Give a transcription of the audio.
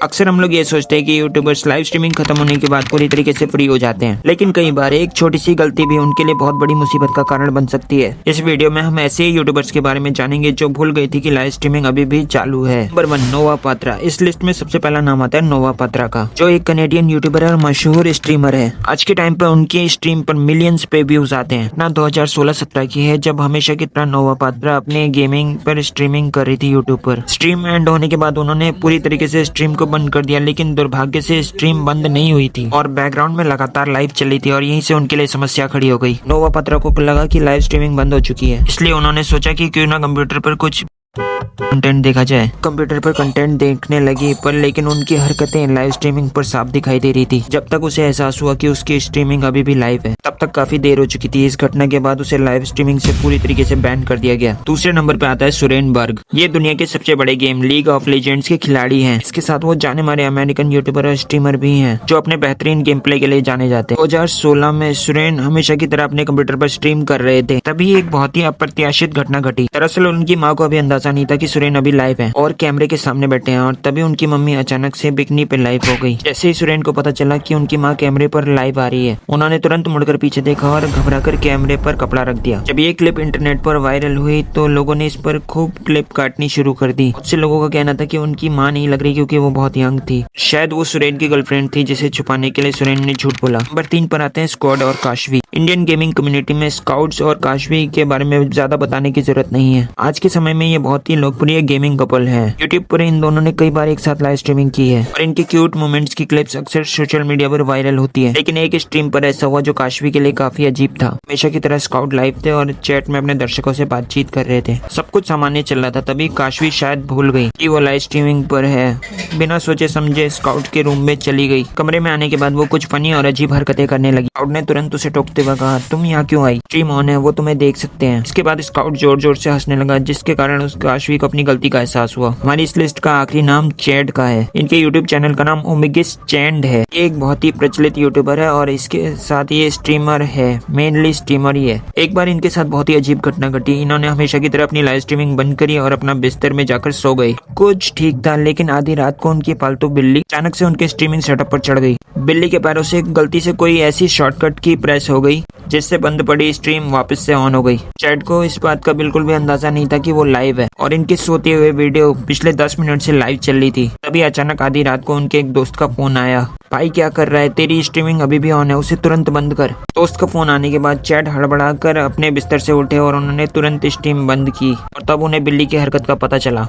अक्सर हम लोग ये सोचते हैं कि यूट्यूबर्स लाइव स्ट्रीमिंग खत्म होने के बाद पूरी तरीके से फ्री हो जाते हैं, लेकिन कई बार एक छोटी सी गलती भी उनके लिए बहुत बड़ी मुसीबत का कारण बन सकती है। इस वीडियो में हम ऐसे ही यूट्यूबर्स के बारे में जानेंगे जो भूल गई थी कि लाइव स्ट्रीमिंग अभी भी चालू है। नंबर 1, नोवा पात्रा। इस लिस्ट में सबसे पहला नाम आता है नोवा पात्रा का, जो एक कनेडियन यूट्यूबर और मशहूर स्ट्रीमर है। आज के टाइम पर उनकी स्ट्रीम पर मिलियंस पे व्यूज आते हैं। ना 2016-17 की है, जब हमेशा की तरह नोवा पात्रा अपने गेमिंग पर स्ट्रीमिंग कर रही थी यूट्यूब पर। स्ट्रीम एंड होने के बाद उन्होंने पूरी तरीके से स्ट्रीम को बंद कर दिया, लेकिन दुर्भाग्य से स्ट्रीम बंद नहीं हुई थी और बैकग्राउंड में लगातार लाइव चली थी और यहीं से उनके लिए समस्या खड़ी हो गई। नोवा पात्रा को लगा कि लाइव स्ट्रीमिंग बंद हो चुकी है, इसलिए उन्होंने सोचा कि क्यों ना कंप्यूटर पर कुछ कंटेंट देखा जाए। कंप्यूटर पर कंटेंट देखने लगी, पर लेकिन उनकी हरकतें लाइव स्ट्रीमिंग पर साफ दिखाई दे रही थी। जब तक उसे एहसास हुआ कि उसकी स्ट्रीमिंग अभी भी लाइव है, तब तक काफी देर हो चुकी थी। इस घटना के बाद उसे लाइव स्ट्रीमिंग से पूरी तरीके से बैन कर दिया गया। दूसरे नंबर पे आता है सुरेन बर्ग। ये दुनिया के सबसे बड़े गेम लीग ऑफ लेजेंड्स के खिलाड़ी हैं। इसके साथ वो जाने मारे अमेरिकन यूट्यूबर और स्ट्रीमर भी हैं, जो अपने बेहतरीन गेम प्ले के लिए जाने जाते हैं। 2016 में सुरेन हमेशा की तरह अपने कंप्यूटर पर स्ट्रीम कर रहे थे, तभी एक बहुत ही अप्रत्याशित घटना घटी। दरअसल उनकी माँ को अभी अंदाजा नहीं था कि सुरेन अभी लाइव है और कैमरे के सामने बैठे हैं, और तभी उनकी मम्मी अचानक से बिकनी पे लाइव हो गई। जैसे ही सुरेन को पता चला कि उनकी माँ कैमरे पर लाइव आ रही है, उन्होंने तुरंत मुड़कर पीछे देखा और घबराकर कैमरे पर कपड़ा रख दिया। जब ये क्लिप इंटरनेट पर वायरल हुई तो लोगों ने इस पर खूब क्लिप काटनी शुरू कर दी। बहुत से लोगों का कहना था कि उनकी माँ नहीं लग रही क्योंकि वो बहुत यंग थी। शायद वो सुरेन की गर्लफ्रेंड थी, जिसे छुपाने के लिए सुरेन ने झूठ बोला। नंबर 3 पर आते हैं स्क्वाड और काशवी। इंडियन गेमिंग कम्युनिटी में स्काउट्स और काशवी के बारे में ज्यादा बताने की जरूरत नहीं है। आज के समय में ये बहुत ही लोकप्रिय गेमिंग कपल है। यूट्यूब पर इन दोनों ने कई बार एक साथ लाइव स्ट्रीमिंग की है और इनके क्यूट मोमेंट्स की क्लिप्स अक्सर सोशल मीडिया पर वायरल होती है। लेकिन एक स्ट्रीम पर ऐसा हुआ जो काशवी के लिए काफी अजीब था। हमेशा की तरह स्काउट लाइव थे और चैट में अपने दर्शकों से बातचीत कर रहे थे। सब कुछ सामान्य चल रहा था, तभी काशवी शायद भूल गई कि वो लाइव स्ट्रीमिंग पर है। बिना सोचे समझे स्काउट के रूम में चली गई। कमरे में आने के बाद वो कुछ फनी और अजीब हरकतें करने लगी। स्काउट ने तुरंत उसे टोकते हुए कहा, तुम यहाँ क्यों आई? स्ट्रीम ऑन है, वो तुम्हें देख सकते हैं। इसके बाद स्काउट जोर जोर से हंसने लगा, जिसके कारण उस काशवी को अपनी गलती का एहसास हुआ। हमारी इस लिस्ट का आखिरी नाम चैड का है। इनके यूट्यूब चैनल का नाम ओमेगिस चैंड है। एक बहुत ही प्रचलित यूट्यूबर है और इसके साथ ये स्ट्रीमर है, मेनली स्ट्रीमर ही है। एक बार इनके साथ बहुत ही अजीब घटना घटी। इन्होंने हमेशा की तरह अपनी लाइव स्ट्रीमिंग बंद करी और अपना बिस्तर में जाकर सो गए। कुछ ठीक था, लेकिन आधी रात को उनकी पालतू बिल्ली अचानक से उनके स्ट्रीमिंग सेटअप पर चढ़ गई। बिल्ली के पैरों से गलती से कोई ऐसी शॉर्टकट की प्रेस हो गई जिससे बंद पड़ी स्ट्रीम वापस से ऑन हो गई। चैट को इस बात का बिल्कुल भी अंदाजा नहीं था कि वो लाइव है और इनके सोते हुए वीडियो पिछले 10 मिनट से लाइव चल रही थी। तभी अचानक आधी रात को उनके एक दोस्त का फोन आया, भाई क्या कर रहा है, तेरी स्ट्रीमिंग अभी भी ऑन है, उसे तुरंत बंद कर। दोस्त का फोन आने के बाद चैट हड़बड़ाकर अपने बिस्तर से उठे और उन्होंने तुरंत स्ट्रीम बंद की और तब उन्हें बिल्ली की हरकत का पता चला।